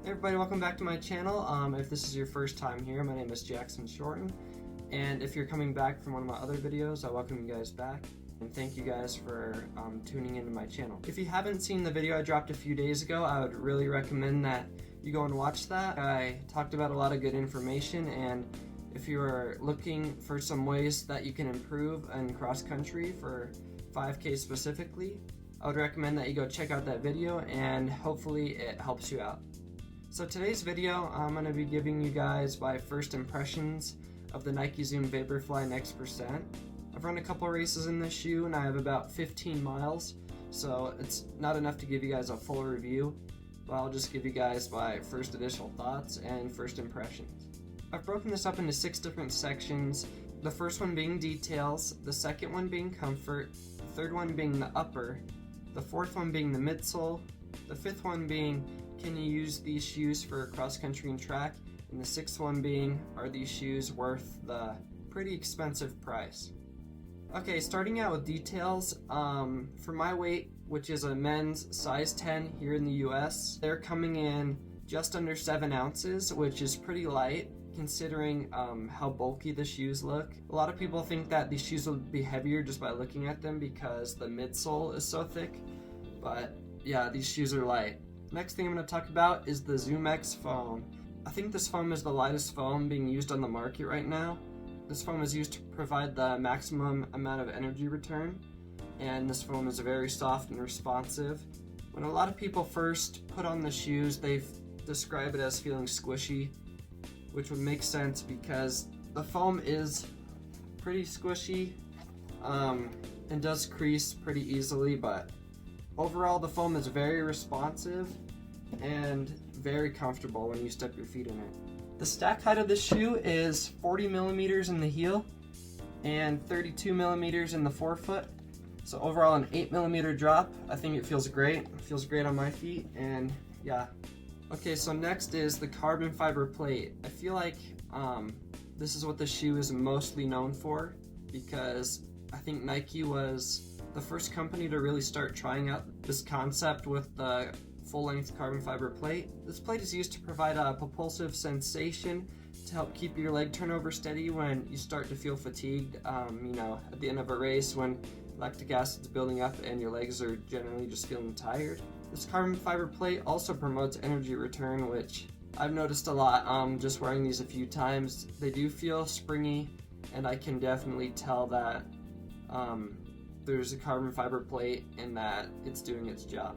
Hey everybody, welcome back to my channel. If this is your first time here, my name is Jackson Shorten, and if you're coming back from one of my other videos, I welcome you guys back, and thank you guys for tuning into my channel. If you haven't seen the video I dropped a few days ago, I would really recommend that you go and watch that. I talked about a lot of good information, and if you are looking for some ways that you can improve in cross country for 5K specifically, I would recommend that you go check out that video, and hopefully it helps you out. So today's video, I'm going to be giving you guys my first impressions of the Nike Zoom Vaporfly Next Percent. I've run a couple races in this shoe and I have about 15 miles, so it's not enough to give you guys a full review, but I'll just give you guys my first initial thoughts and first impressions. I've broken this up into 6 different sections, the first one being details, the second one being comfort, the third one being the upper, the fourth one being the midsole, the fifth one being can you use these shoes for cross country and track, and the sixth one being are these shoes worth the pretty expensive price. Okay, starting out with details, for my weight, which is a men's size 10 here in the US, they're coming in just under 7 ounces, which is pretty light considering how bulky the shoes look. A lot of people think that these shoes will be heavier just by looking at them because the midsole is so thick, but yeah, these shoes are light. Next thing I'm going to talk about is the ZoomX foam. I think this foam is the lightest foam being used on the market right now. This foam is used to provide the maximum amount of energy return, and this foam is very soft and responsive. When a lot of people first put on the shoes, they describe it as feeling squishy, which would make sense because the foam is pretty squishy and does crease pretty easily, but overall the foam is very responsive and very comfortable when you step your feet in it. The stack height of this shoe is 40 millimeters in the heel and 32 millimeters in the forefoot. So overall an 8 millimeter drop. I think it feels great. It feels great on my feet, and yeah. Okay, so next is the carbon fiber plate. I feel like this is what the shoe is mostly known for because I think Nike was the first company to really start trying out this concept with the full-length carbon fiber plate. This plate is used to provide a propulsive sensation to help keep your leg turnover steady when you start to feel fatigued, at the end of a race when lactic acid is building up and your legs are generally just feeling tired. This carbon fiber plate also promotes energy return, which I've noticed a lot just wearing these a few times. They do feel springy, and I can definitely tell that there's a carbon fiber plate and that it's doing its job.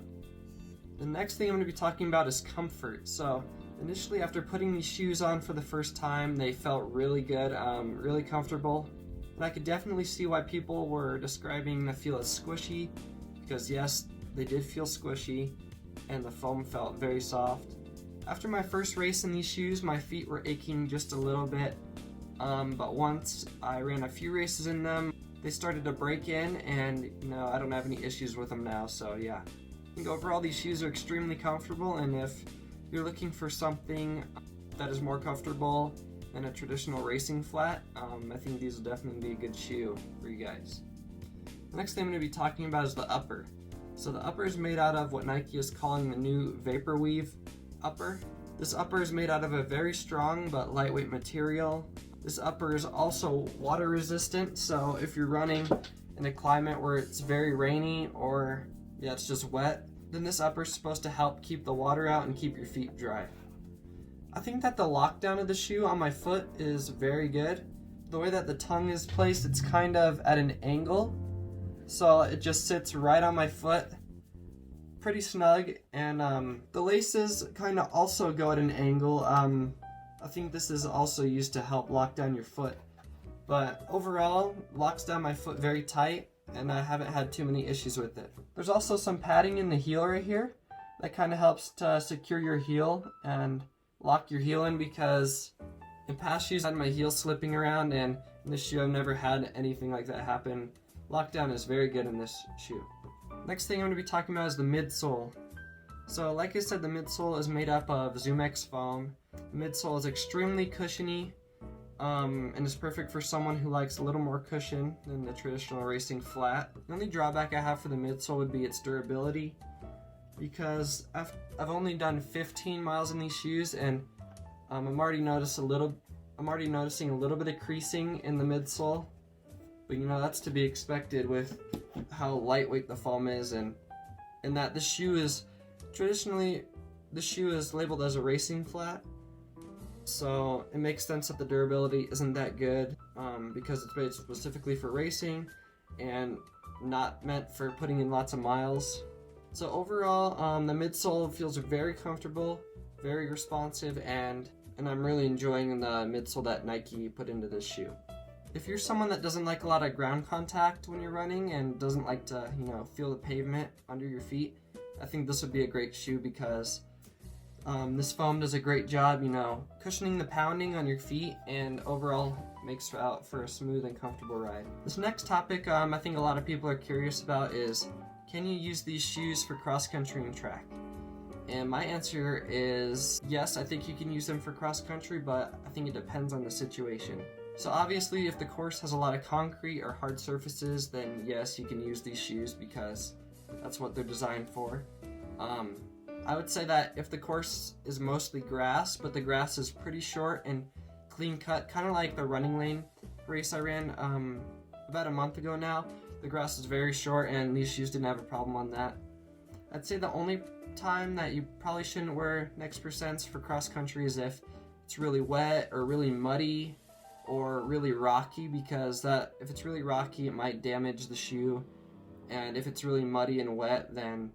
The next thing I'm going to be talking about is comfort. So initially, after putting these shoes on for the first time, they felt really good, really comfortable, and I could definitely see why people were describing the feel as squishy, because yes, they did feel squishy and the foam felt very soft. After my first race in these shoes, my feet were aching just a little bit, but once I ran a few races in them, they started to break in, and I don't have any issues with them now, so yeah. I think overall these shoes are extremely comfortable, and if you're looking for something that is more comfortable than a traditional racing flat, I think these will definitely be a good shoe for you guys. The next thing I'm going to be talking about is the upper. So the upper is made out of what Nike is calling the new Vaporweave upper. This upper is made out of a very strong but lightweight material. This upper is also water resistant, so if you're running in a climate where it's very rainy or it's just wet, then this upper is supposed to help keep the water out and keep your feet dry. I think that the lockdown of the shoe on my foot is very good. The way that the tongue is placed, it's kind of at an angle, so it just sits right on my foot, pretty snug, and the laces kind of also go at an angle. I think this is also used to help lock down your foot, but overall locks down my foot very tight, and I haven't had too many issues with it. There's also some padding in the heel right here that kind of helps to secure your heel and lock your heel in, because in past shoes I had my heel slipping around, and in this shoe I've never had anything like that happen. Lockdown is very good in this shoe. Next thing I'm going to be talking about is the midsole. So like I said, the midsole is made up of ZoomX foam. The midsole is extremely cushiony and is perfect for someone who likes a little more cushion than the traditional racing flat. The only drawback I have for the midsole would be its durability. because I've only done 15 miles in these shoes, and I'm already noticing a little bit of creasing in the midsole. But you know, that's to be expected with how lightweight the foam is, and that the shoe is labeled as a racing flat. So it makes sense that the durability isn't that good, because it's made specifically for racing and not meant for putting in lots of miles. So overall, the midsole feels very comfortable, very responsive, and I'm really enjoying the midsole that Nike put into this shoe. If you're someone that doesn't like a lot of ground contact when you're running and doesn't like to, you know, feel the pavement under your feet, I think this would be a great shoe, because this foam does a great job, you know, cushioning the pounding on your feet, and overall makes out for a smooth and comfortable ride. This next topic I think a lot of people are curious about is, can you use these shoes for cross country and track? And my answer is yes, I think you can use them for cross country, but I think it depends on the situation. So obviously, if the course has a lot of concrete or hard surfaces, then yes, you can use these shoes because that's what they're designed for. I would say that if the course is mostly grass, but the grass is pretty short and clean cut, kind of like the running lane race I ran about a month ago now, the grass is very short and these shoes didn't have a problem on that. I'd say the only time that you probably shouldn't wear Next Percents for cross country is if it's really wet or really muddy or really rocky, because if it's really rocky, it might damage the shoe, and if it's really muddy and wet, then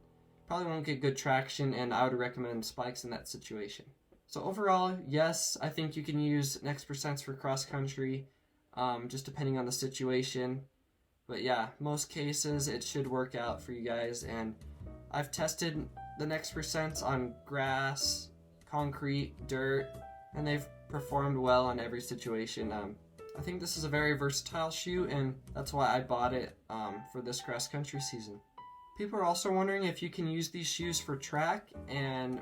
probably won't get good traction, and I would recommend spikes in that situation. So overall, yes, I think you can use Next Percents for cross country, just depending on the situation. But yeah, most cases it should work out for you guys, and I've tested the Next Percents on grass, concrete, dirt, and they've performed well on every situation. I think this is a very versatile shoe, and that's why I bought it for this cross country season. People are also wondering if you can use these shoes for track, and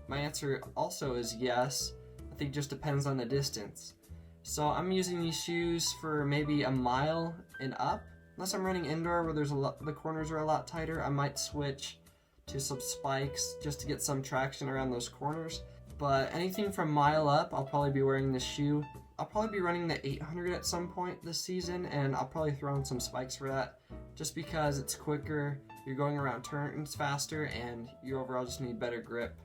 my answer also is yes. I think it just depends on the distance. So I'm using these shoes for maybe a mile and up. Unless I'm running indoor where the corners are a lot tighter, I might switch to some spikes just to get some traction around those corners. But anything from mile up, I'll probably be wearing this shoe. I'll probably be running the 800 at some point this season, and I'll probably throw in some spikes for that, just because it's quicker, you're going around turns faster, and you overall just need better grip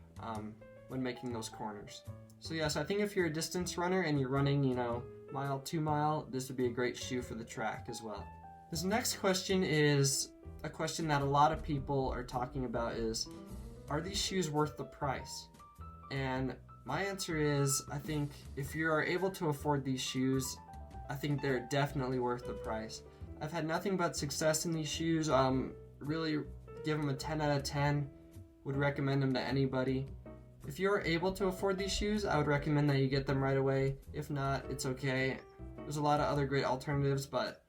when making those corners. So yes, I think if you're a distance runner and you're running, you know, mile, 2 mile, this would be a great shoe for the track as well. This next question is a question that a lot of people are talking about is, are these shoes worth the price? And my answer is, I think if you are able to afford these shoes, I think they're definitely worth the price. I've had nothing but success in these shoes. Really give them a 10 out of 10. Would recommend them to anybody. If you're able to afford these shoes, I would recommend that you get them right away. If not, it's okay. There's a lot of other great alternatives, but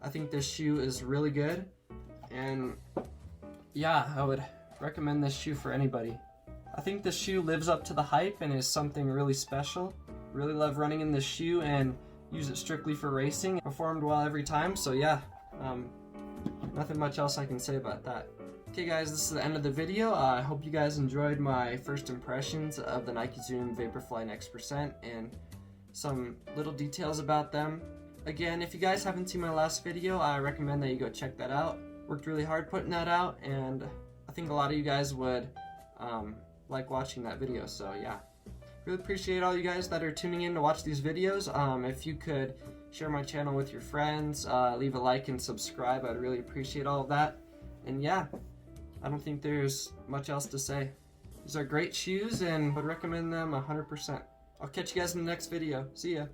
I think this shoe is really good. And yeah, I would recommend this shoe for anybody. I think this shoe lives up to the hype and is something really special. Really love running in this shoe and use it strictly for racing. Performed well every time, so yeah, nothing much else I can say about that. Okay guys, this is the end of the video. I hope you guys enjoyed my first impressions of the Nike Zoom Vaporfly Next Percent and some little details about them. Again, if you guys haven't seen my last video, I recommend that you go check that out. Worked really hard putting that out, and I think a lot of you guys would like watching that video, so yeah. Really appreciate all you guys that are tuning in to watch these videos. If you could share my channel with your friends, leave a like and subscribe, I'd really appreciate all of that. And yeah, I don't think there's much else to say. These are great shoes and would recommend them 100%. I'll catch you guys in the next video. See ya.